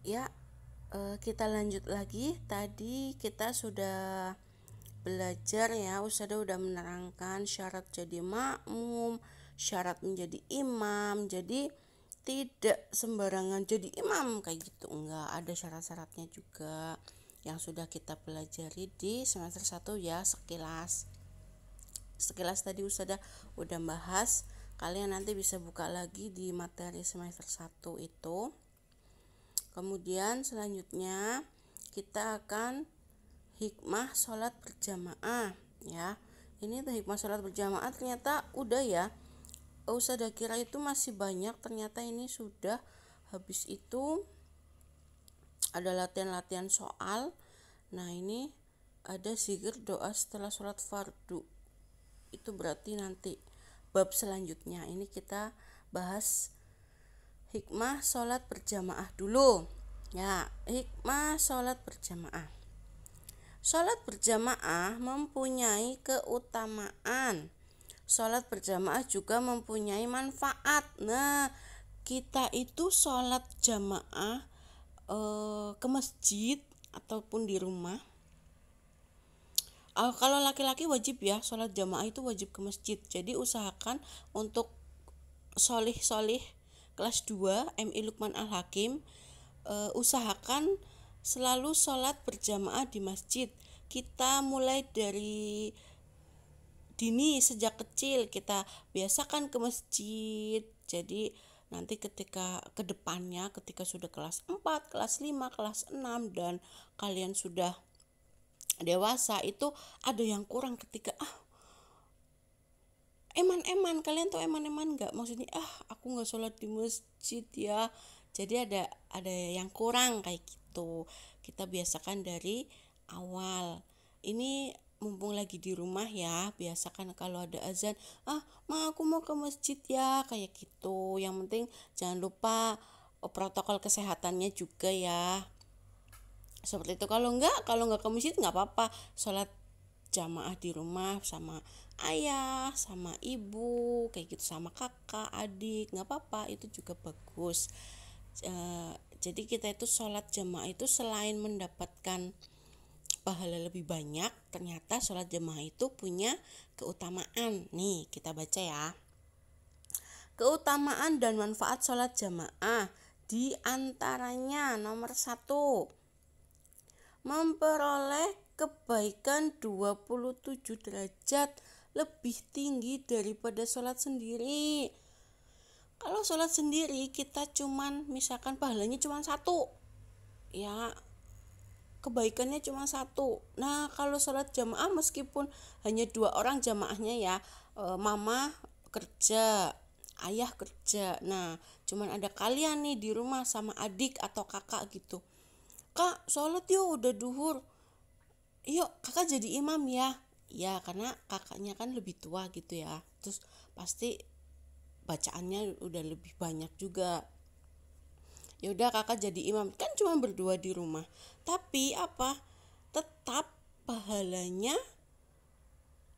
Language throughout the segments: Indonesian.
Ya, kita lanjut lagi. Tadi kita sudah belajar ya, Ustazah udah menerangkan syarat jadi makmum, syarat menjadi imam. Jadi tidak sembarangan jadi imam kayak gitu, enggak, ada syarat-syaratnya juga yang sudah kita pelajari di semester 1 ya, sekilas. Sekilas tadi Ustazah udah bahas. Kalian nanti bisa buka lagi di materi semester 1 itu. Kemudian selanjutnya kita akan hikmah sholat berjamaah ya. Ini tuh hikmah sholat berjamaah ternyata udah ya. Ustazah kira itu masih banyak, ternyata ini sudah. Habis itu ada latihan-latihan soal. Nah ini ada zikir doa setelah sholat fardu. Itu berarti nanti bab selanjutnya. Ini kita bahas hikmah sholat berjamaah dulu. Ya, hikmah sholat berjamaah. Sholat berjamaah mempunyai keutamaan. Sholat berjamaah juga mempunyai manfaat. Nah, kita itu sholat jamaah ke masjid ataupun di rumah. Kalau laki-laki wajib ya, sholat jamaah itu wajib ke masjid. Jadi usahakan untuk solih kelas 2 MI Lukman Al-Hakim, usahakan selalu sholat berjamaah di masjid. Kita mulai dari dini, sejak kecil kita biasakan ke masjid. Jadi nanti ketika kedepannya, ketika sudah kelas 4, kelas 5, kelas 6 dan kalian sudah dewasa, itu ada yang kurang ketika eman-eman, kalian tuh eman-eman nggak, maksudnya aku nggak sholat di masjid ya, jadi ada yang kurang kayak gitu. Kita biasakan dari awal. Ini mumpung lagi di rumah ya, biasakan kalau ada azan, aku mau ke masjid ya, kayak gitu. Yang penting jangan lupa protokol kesehatannya juga ya, seperti itu. Kalau nggak ke masjid nggak apa-apa, sholat jamaah di rumah sama ayah, sama ibu, kayak gitu, sama kakak, adik, nggak apa-apa, itu juga bagus. Jadi kita itu sholat jamaah itu selain mendapatkan pahala lebih banyak, ternyata sholat jamaah itu punya keutamaan. Nih kita baca ya. Keutamaan dan manfaat sholat jamaah, di antaranya nomor 1, memperoleh kebaikan 27 derajat lebih tinggi daripada sholat sendiri. Kalau sholat sendiri kita cuman misalkan pahalanya cuma 1 ya, kebaikannya cuma 1. Nah kalau sholat jamaah meskipun hanya 2 orang jamaahnya ya, mama kerja, ayah kerja, nah cuman ada kalian nih di rumah sama adik atau kakak gitu, kak sholat yuk udah duhur, yuk kakak jadi imam ya. Ya karena kakaknya kan lebih tua gitu ya, terus pasti bacaannya udah lebih banyak juga. Ya udah kakak jadi imam, kan cuma berdua di rumah, tapi tetap pahalanya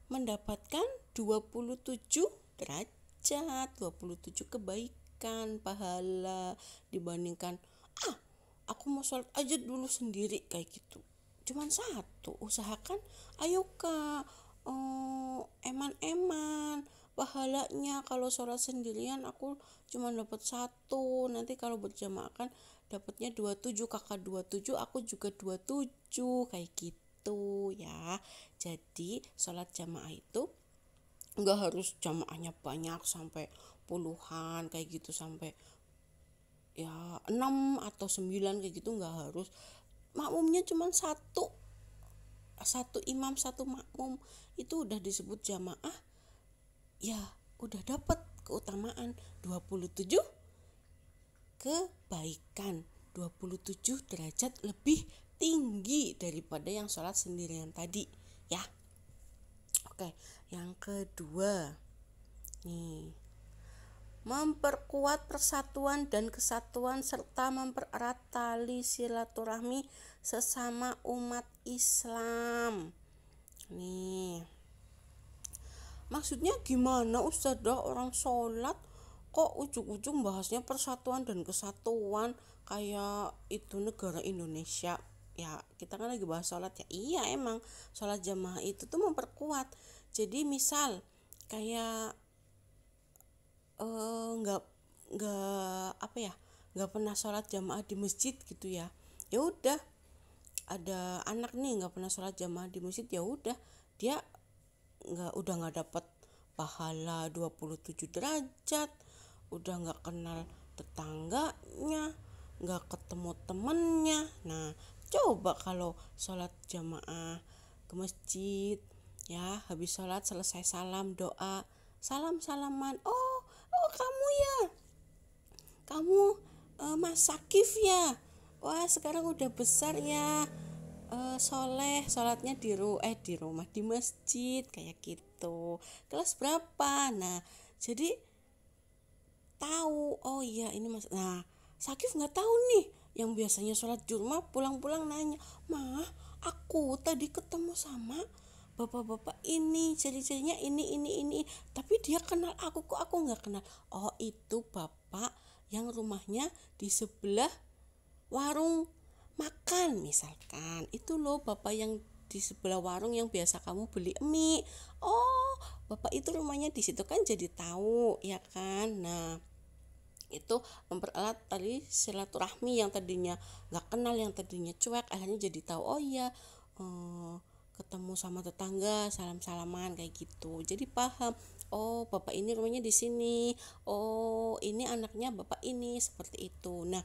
mendapatkan 27 derajat, 27 kebaikan pahala, dibandingkan aku mau sholat aja dulu sendiri kayak gitu cuman 1. Usahakan ayo kak, eman-eman pahalanya. Kalau sholat sendirian aku cuma dapat 1, nanti kalau berjamaah kan dapatnya 27, kakak 27, aku juga 27 kayak gitu ya. Jadi sholat jamaah itu nggak harus jamaahnya banyak sampai puluhan kayak gitu, sampai ya 6 atau 9 kayak gitu, nggak harus. Makmumnya cuma 1 imam 1 makmum, itu udah disebut jamaah ya, udah dapat keutamaan 27 kebaikan, 27 derajat lebih tinggi daripada yang sholat sendirian tadi ya. Oke, yang kedua nih, memperkuat persatuan dan kesatuan serta mempererat tali silaturahmi sesama umat Islam. Nih, maksudnya gimana Ustazah, orang sholat kok ujung-ujung bahasnya persatuan dan kesatuan, kayak itu negara Indonesia. Ya kita kan lagi bahas sholat ya, iya emang sholat jamaah itu tuh memperkuat. Jadi misal kayak nggak apa ya, nggak pernah sholat jamaah di masjid gitu ya, ya udah, ada anak nih nggak pernah sholat jamaah di masjid, ya udah dia udah nggak dapat pahala 27 derajat, udah nggak kenal tetangganya, nggak ketemu temennya. Nah coba kalau sholat jamaah ke masjid, ya habis sholat selesai salam doa, salaman, oh kamu ya, kamu Mas Sakif ya, wah sekarang udah besar ya, soleh, sholatnya di rumah di masjid kayak gitu, kelas berapa. Nah jadi tahu, oh iya ini Mas. Nah Sakif nggak tahu nih, yang biasanya sholat di rumah pulang-pulang nanya, mah aku tadi ketemu sama bapak-bapak ini, ciri-cirinya ini, tapi dia kenal aku, kok aku nggak kenal. Oh itu bapak yang rumahnya di sebelah warung makan misalkan, itu loh bapak yang di sebelah warung yang biasa kamu beli mie. Oh bapak itu rumahnya di situ, kan jadi tahu ya kan. Nah itu mempererat tadi silaturahmi, yang tadinya nggak kenal, yang tadinya cuek, akhirnya jadi tahu, oh iya, ketemu sama tetangga salam-salaman kayak gitu, jadi paham, oh bapak ini rumahnya di sini, oh ini anaknya bapak ini, seperti itu. Nah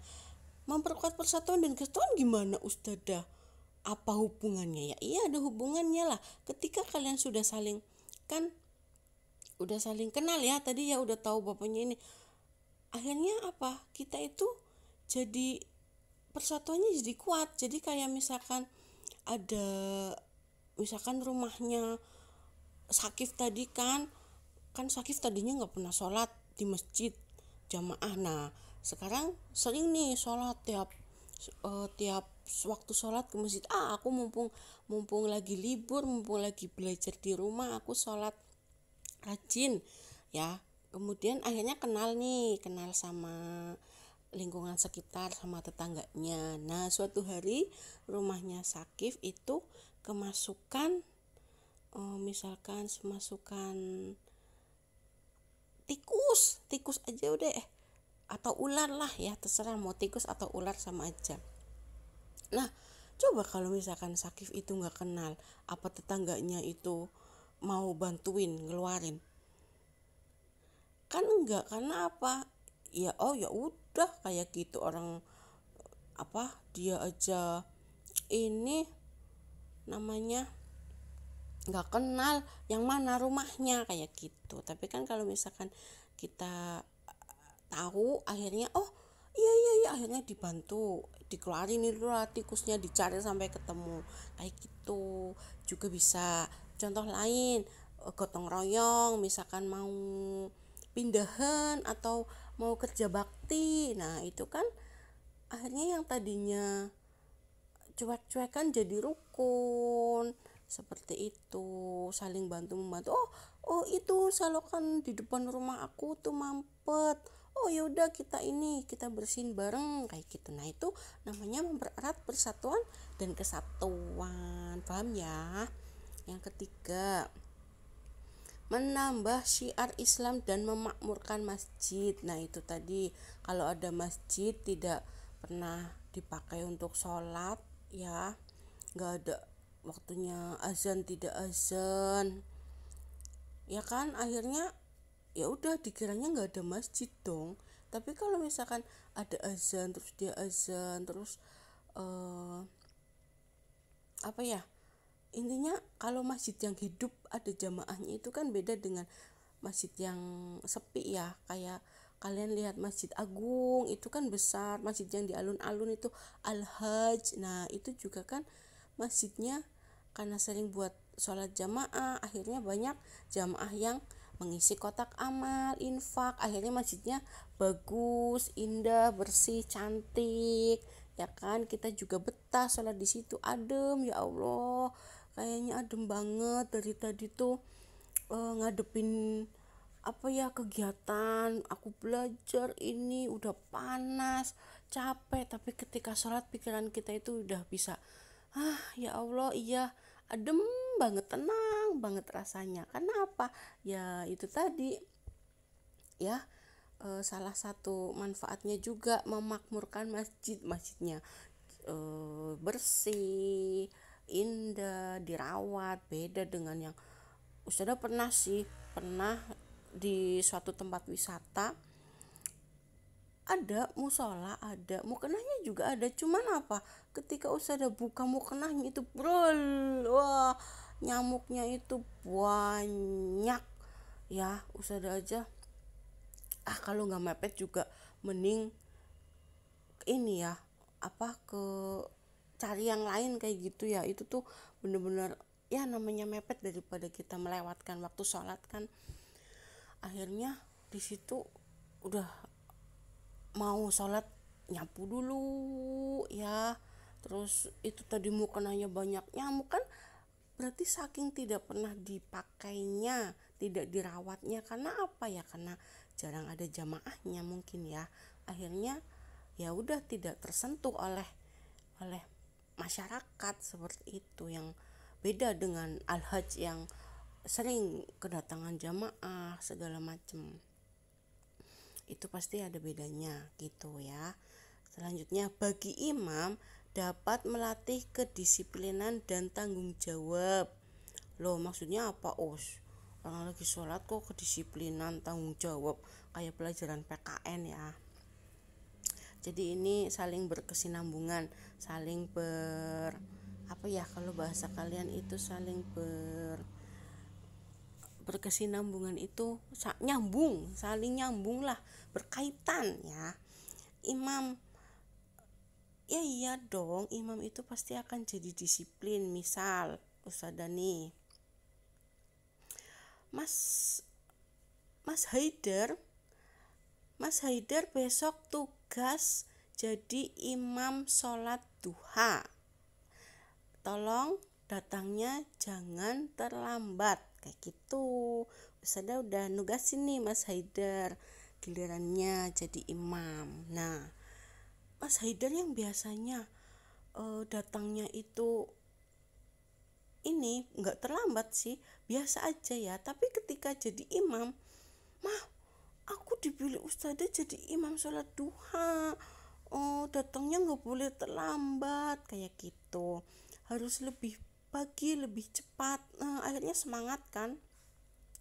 memperkuat persatuan dan kesatuan gimana Ustadzah? Apa hubungannya ya? Iya ada hubungannya lah. Ketika kalian sudah saling, kan udah saling kenal ya tadi ya, udah tahu bapaknya ini, akhirnya apa? Kita itu jadi persatuannya jadi kuat. Jadi kayak misalkan ada, misalkan rumahnya Sakif tadi kan Sakif tadinya nggak pernah sholat di masjid jamaah. Nah sekarang sering nih sholat, tiap waktu sholat ke masjid. Aku mumpung lagi libur, mumpung lagi belajar di rumah, aku sholat rajin ya. Kemudian akhirnya kenal sama lingkungan sekitar, sama tetangganya. Nah suatu hari rumahnya Sakif itu kemasukan, misalkan kemasukan tikus aja udah, atau ular lah ya, terserah mau tikus atau ular sama aja. Nah coba kalau misalkan Sakif itu nggak kenal, apa tetangganya itu mau bantuin ngeluarin? Kan enggak, karena apa ya, oh ya udah kayak gitu, orang apa dia aja ini namanya nggak kenal yang mana rumahnya kayak gitu. Tapi kan kalau misalkan kita tahu, akhirnya oh iya akhirnya dibantu, dikeluarin itu lah tikusnya, dicari sampai ketemu kayak gitu juga bisa. Contoh lain, gotong royong, misalkan mau pindahan atau mau kerja bakti. Nah itu kan akhirnya yang tadinya cuek-cuekan jadi rukun, seperti itu, saling bantu membantu. Oh itu selokan di depan rumah aku tuh mampet, oh yaudah kita bersihin bareng kayak gitu. Nah itu namanya mempererat persatuan dan kesatuan, paham ya. Yang ketiga, menambah syiar Islam dan memakmurkan masjid. Nah itu tadi, kalau ada masjid tidak pernah dipakai untuk sholat ya, nggak ada waktunya azan, tidak azan ya kan, akhirnya ya udah dikiranya nggak ada masjid dong. Tapi kalau misalkan ada azan, terus dia azan terus, apa ya, intinya kalau masjid yang hidup ada jamaahnya itu kan beda dengan masjid yang sepi ya. Kayak kalian lihat Masjid Agung itu kan besar, masjid yang di alun-alun itu Al-Hajj. Nah itu juga kan masjidnya karena sering buat sholat jamaah, akhirnya banyak jamaah yang mengisi kotak amal, infak, akhirnya masjidnya bagus, indah, bersih, cantik ya kan. Kita juga betah sholat di situ, adem, ya Allah kayaknya adem banget dari tadi tuh, ngadepin kegiatan, aku belajar ini udah panas, capek, tapi ketika sholat pikiran kita itu udah bisa, ya Allah, iya, adem banget, tenang banget rasanya. Karena apa? Ya itu tadi ya, salah satu manfaatnya juga memakmurkan masjidnya, bersih, indah, dirawat. Beda dengan yang Ustazah pernah di suatu tempat wisata, ada musola, ada mukenahnya juga ada, cuman apa, ketika Ustazah buka mukenahnya itu brol, wah, nyamuknya itu banyak ya. Ustazah aja kalau nggak mepet juga mending ini ya, ke cari yang lain kayak gitu ya. Itu tuh bener-bener ya, namanya mepet daripada kita melewatkan waktu sholat kan. Akhirnya di situ udah mau sholat nyapu dulu ya, terus itu tadi mukenanya banyak nyamuk kan, berarti saking tidak pernah dipakainya, tidak dirawatnya. Karena apa ya, karena jarang ada jamaahnya mungkin ya. Akhirnya ya udah tidak tersentuh oleh masyarakat seperti itu. Yang beda dengan al-hajj yang sering kedatangan jamaah segala macam, itu pasti ada bedanya gitu ya. Selanjutnya, bagi imam dapat melatih kedisiplinan dan tanggung jawab. Loh, maksudnya apa, Us? Orang lagi sholat kok kedisiplinan, tanggung jawab, kayak pelajaran PKN ya. Jadi ini saling berkesinambungan, saling kalau bahasa kalian itu saling berkesinambungan itu nyambung, saling nyambung lah, berkaitan ya. Imam, ya iya dong, imam itu pasti akan jadi disiplin. Misal Ustazah nih, Mas Haidar besok tugas jadi imam sholat duha, tolong datangnya jangan terlambat, kayak gitu. Ustazah udah nugasin nih Mas Haidar, gilirannya jadi imam. Nah, Mas Haidar yang biasanya datangnya itu ini nggak terlambat sih, biasa aja ya. Tapi ketika jadi imam, aku dipilih Ustazah jadi imam sholat duha, datangnya nggak boleh terlambat, kayak gitu, harus lebih pagi, lebih cepat. Akhirnya semangat kan.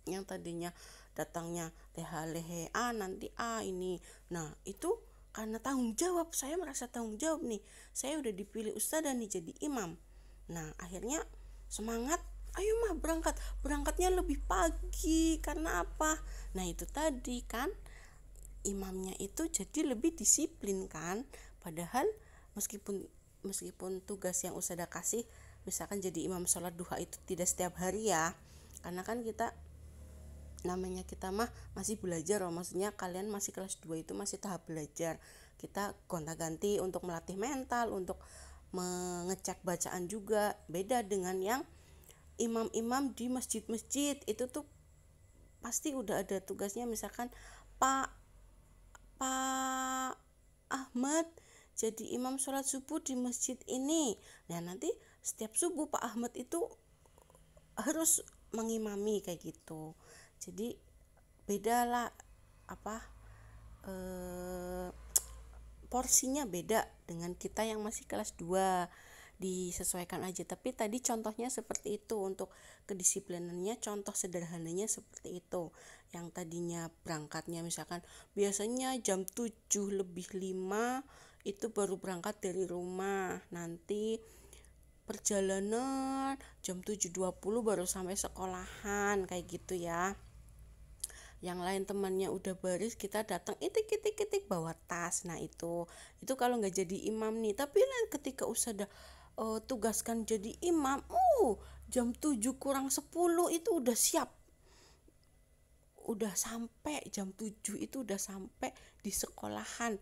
Yang tadinya datangnya leha-lehe, nanti ini. Nah itu karena tanggung jawab, saya merasa tanggung jawab nih, saya udah dipilih Ustazah nih jadi imam. Nah akhirnya semangat, ayo mah berangkatnya lebih pagi. Karena apa? Nah itu tadi kan, imamnya itu jadi lebih disiplin kan. Padahal meskipun tugas yang Ustazah kasih, misalkan jadi imam sholat duha itu tidak setiap hari ya, karena kan namanya kita mah masih belajar loh. Maksudnya kalian masih kelas 2 itu masih tahap belajar. Kita gonta-ganti untuk melatih mental, untuk mengecek bacaan juga. Beda dengan yang imam-imam di masjid-masjid, itu tuh pasti udah ada tugasnya. Misalkan Pak Ahmad jadi imam sholat subuh di masjid ini. Nah nanti setiap subuh Pak Ahmad itu harus mengimami kayak gitu. Jadi beda lah porsinya beda dengan kita yang masih kelas 2, disesuaikan aja. Tapi tadi contohnya seperti itu, untuk kedisiplinannya contoh sederhananya seperti itu. Yang tadinya berangkatnya misalkan biasanya jam 7:05 itu baru berangkat dari rumah, nanti perjalanan jam 7:20 baru sampai sekolahan, kayak gitu ya. Yang lain temannya udah baris, kita datang itik bawa tas. Nah itu kalau nggak jadi imam nih. Tapi ketika Ustazah tugaskan jadi imam, jam 7:10 itu udah siap, udah sampai jam 7 itu udah sampai di sekolahan.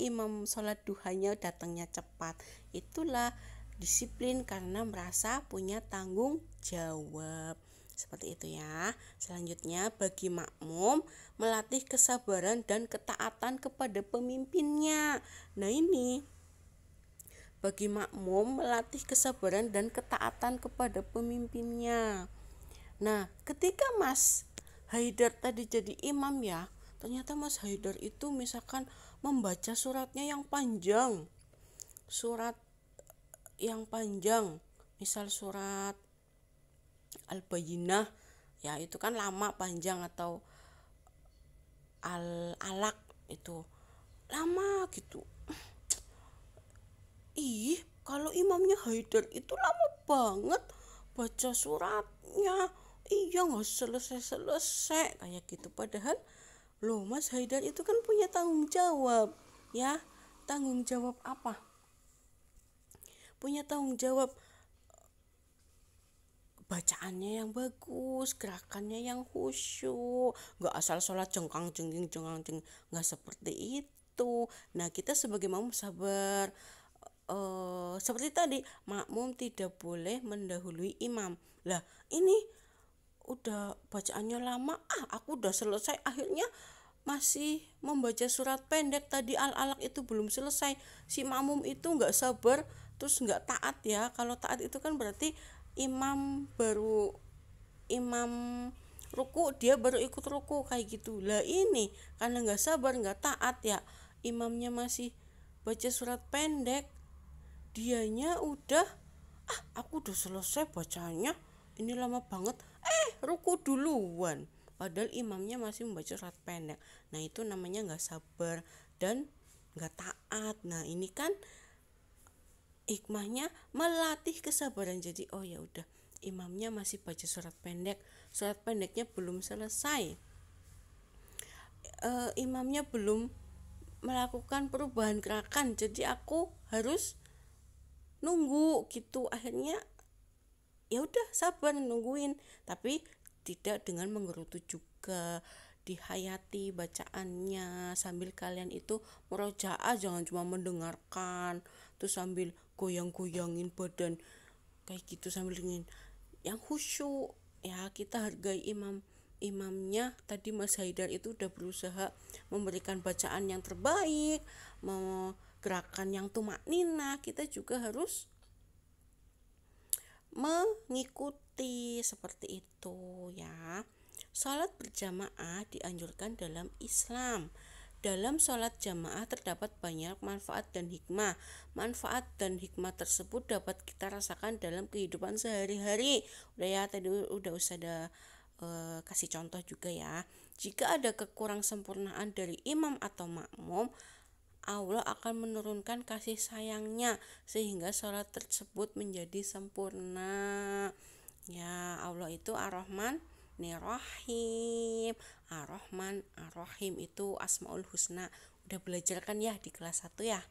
Imam sholat duhanya datangnya cepat. Itulah disiplin karena merasa punya tanggung jawab. Seperti itu ya. Selanjutnya, bagi makmum melatih kesabaran dan ketaatan kepada pemimpinnya. Nah, ini bagi makmum melatih kesabaran dan ketaatan kepada pemimpinnya. Nah, ketika Mas Haidar tadi jadi imam ya, ternyata Mas Haidar itu misalkan membaca suratnya yang panjang. Surat yang panjang, misal surat Al-Bayyinah, ya itu kan lama panjang, atau Al-Alaq itu lama gitu. Ih, kalau imamnya Haidar itu lama banget baca suratnya. Iya, nggak selesai-selesai kayak gitu. Padahal loh, Mas Haidar itu kan punya tanggung jawab ya. Tanggung jawab apa? Punya tanggung jawab bacaannya yang bagus, gerakannya yang khusyuk, nggak asal sholat jengkang jengking, nggak seperti itu. Nah, kita sebagai makmum sabar. Seperti tadi, makmum tidak boleh mendahului imam. Lah, ini udah bacaannya lama, aku udah selesai, akhirnya masih membaca surat pendek tadi Al-Alaq itu belum selesai. Si makmum itu nggak sabar, terus nggak taat ya. Kalau taat itu kan berarti imam ruku dia baru ikut ruku kayak gitu. Lah, ini karena nggak sabar, nggak taat ya, imamnya masih baca surat pendek, dianya udah aku udah selesai bacanya, ini lama banget, ruku duluan, padahal imamnya masih membaca surat pendek. Nah, itu namanya nggak sabar dan nggak taat. Nah, ini kan hikmahnya melatih kesabaran. Jadi oh ya udah, imamnya masih baca surat pendeknya belum selesai, imamnya belum melakukan perubahan gerakan, jadi aku harus nunggu gitu. Akhirnya ya udah sabar nungguin, tapi tidak dengan menggerutu juga, dihayati bacaannya sambil kalian itu murojaah, jangan cuma mendengarkan terus sambil goyang-goyangin badan kayak gitu sambil dingin, yang khusyuk ya. Kita hargai imamnya tadi. Mas Haidar itu udah berusaha memberikan bacaan yang terbaik, mau gerakan yang tumak nina, kita juga harus mengikuti seperti itu ya. Salat berjamaah dianjurkan dalam Islam. Dalam sholat jamaah terdapat banyak manfaat dan hikmah. Manfaat dan hikmah tersebut dapat kita rasakan dalam kehidupan sehari-hari. Udah ya, tadi udah kasih contoh juga ya. Jika ada kekurang sempurnaan dari imam atau makmum, Allah akan menurunkan kasih sayangnya sehingga sholat tersebut menjadi sempurna. Ya, Allah itu Ar-Rahman Ar-Rahim. Ar-Rahman Ar-Rahim itu Asmaul Husna. Udah belajar kan ya di kelas 1 ya.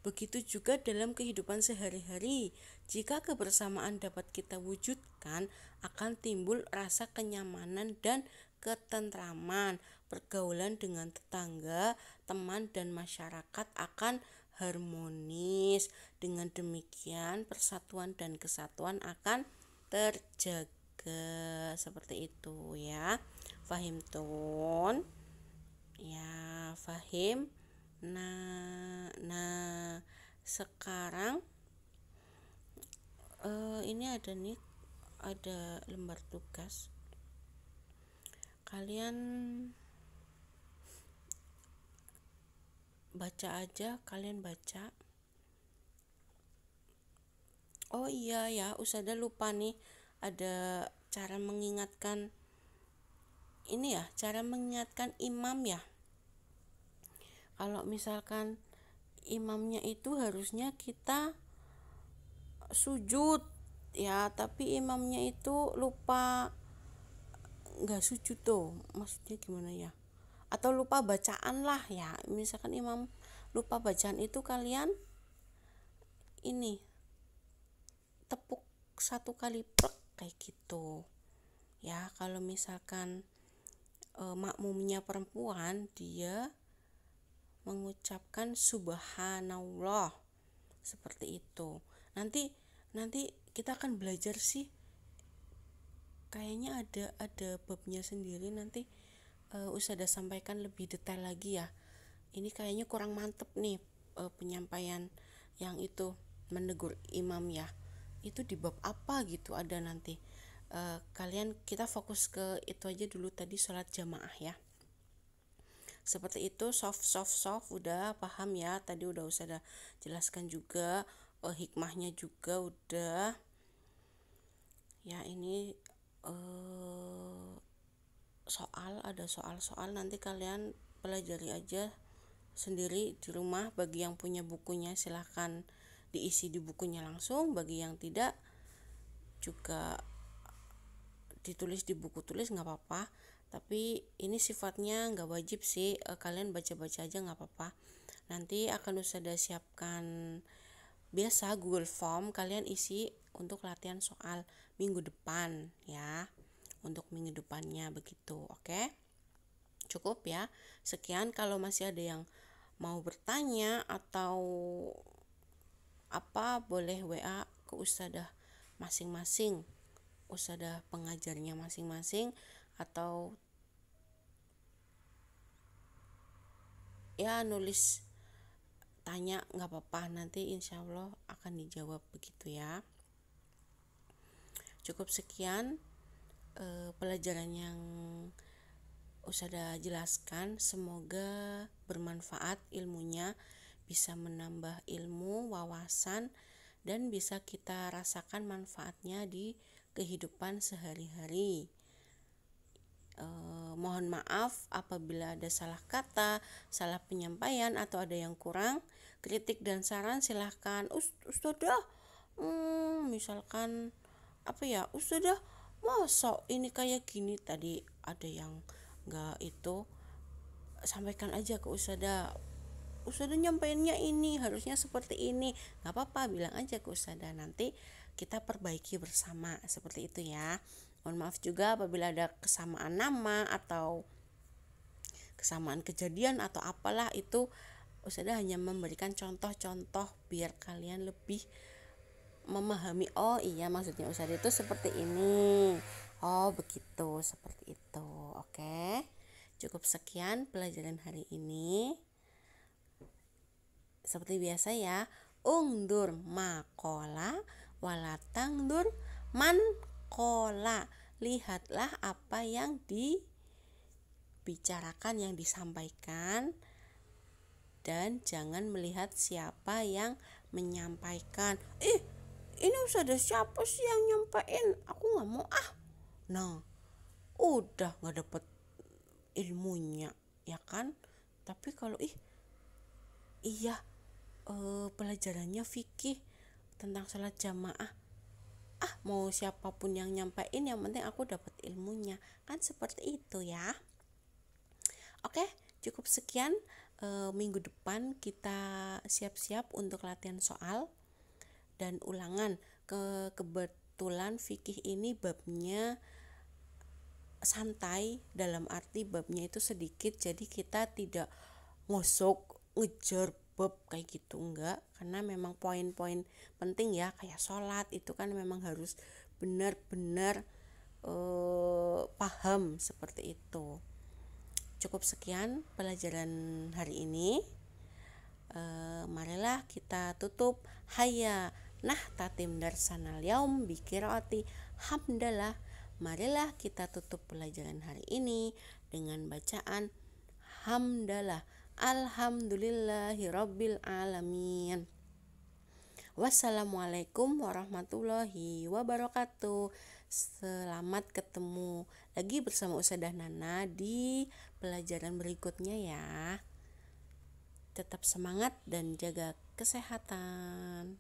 Begitu juga dalam kehidupan sehari-hari. Jika kebersamaan dapat kita wujudkan, akan timbul rasa kenyamanan dan ketentraman. Pergaulan dengan tetangga, teman, dan masyarakat akan harmonis. Dengan demikian, persatuan dan kesatuan akan terjaga. Seperti itu ya. Fahim tun? Ya, fahim. Nah, sekarang ini ada lembar tugas. Kalian baca aja, kalian baca. Oh iya ya, Ustazah lupa nih, ada cara mengingatkan ini ya, cara mengingatkan imam ya. Kalau misalkan imamnya itu harusnya kita sujud ya, tapi imamnya itu lupa nggak sujud tuh, maksudnya gimana ya, atau lupa bacaan lah ya. Misalkan imam lupa bacaan itu, kalian ini tepuk 1 kali plek kayak gitu ya. Kalau misalkan makmumnya perempuan, dia mengucapkan subhanallah seperti itu. Nanti kita akan belajar sih kayaknya ada babnya sendiri, nanti Ustazah sampaikan lebih detail lagi ya. Ini kayaknya kurang mantep nih penyampaian yang itu menegur imam ya. Itu di bab apa gitu ada nanti. Kalian kita fokus ke itu aja dulu tadi, sholat jamaah ya. Seperti itu, soft udah paham ya. Tadi udah jelaskan juga, hikmahnya juga udah. Ya ini ada soal nanti kalian pelajari aja sendiri di rumah. Bagi yang punya bukunya silahkan diisi di bukunya langsung, bagi yang tidak juga ditulis di buku tulis nggak apa-apa, tapi ini sifatnya nggak wajib sih, kalian baca-baca aja nggak apa-apa. Nanti akan Ustazah siapkan biasa Google Form, kalian isi untuk latihan soal minggu depan ya, untuk minggu depannya begitu. Oke, cukup ya sekian. Kalau masih ada yang mau bertanya atau apa, boleh WA ke Ustazah masing-masing, Ustazah pengajarnya masing-masing, atau ya nulis tanya nggak apa-apa, nanti insya Allah akan dijawab begitu ya. Cukup sekian pelajaran yang Ustazah jelaskan, semoga bermanfaat ilmunya, bisa menambah ilmu, wawasan, dan bisa kita rasakan manfaatnya di kehidupan sehari-hari. Mohon maaf apabila ada salah kata, salah penyampaian, atau ada yang kurang. Kritik dan saran silahkan. Ustazah, misalkan apa ya, Ustazah masa ini kayak gini, tadi ada yang nggak itu, sampaikan aja ke Ustazah nyampeinnya ini harusnya seperti ini, nggak apa-apa, bilang aja ke Ustazah, nanti kita perbaiki bersama, seperti itu ya. Mohon maaf juga apabila ada kesamaan nama atau kesamaan kejadian atau apalah, itu Ustazah hanya memberikan contoh-contoh biar kalian lebih memahami, oh iya maksudnya Ustazah itu seperti ini, oh begitu, seperti itu. Oke, cukup sekian pelajaran hari ini. Seperti biasa ya, ungdur makola walatangdur mankola. Lihatlah apa yang dibicarakan, yang disampaikan, dan jangan melihat siapa yang menyampaikan. Ini Ustazah siapa sih yang nyampein, aku nggak mau ah. Nah, udah nggak dapet ilmunya ya kan. Tapi kalau iya pelajarannya fikih tentang sholat jamaah, mau siapapun yang nyampein, yang penting aku dapat ilmunya, kan seperti itu ya. Oke, cukup sekian. Minggu depan kita siap-siap untuk latihan soal dan ulangan. Kebetulan fikih ini babnya santai, dalam arti babnya itu sedikit, jadi kita tidak ngosok ngejar bab kayak gitu, enggak, karena memang poin-poin penting ya, kayak sholat itu kan memang harus benar-benar paham, seperti itu. Cukup sekian pelajaran hari ini. Marilah kita tutup hayya tatim darsanal yaum bikiraati hamdalah. Marilah kita tutup pelajaran hari ini dengan bacaan hamdalah. Alhamdulillahirabbil alamin. Wassalamualaikum warahmatullahi wabarakatuh. Selamat ketemu lagi bersama Ustazah Nana di pelajaran berikutnya ya. Tetap semangat dan jaga kesehatan.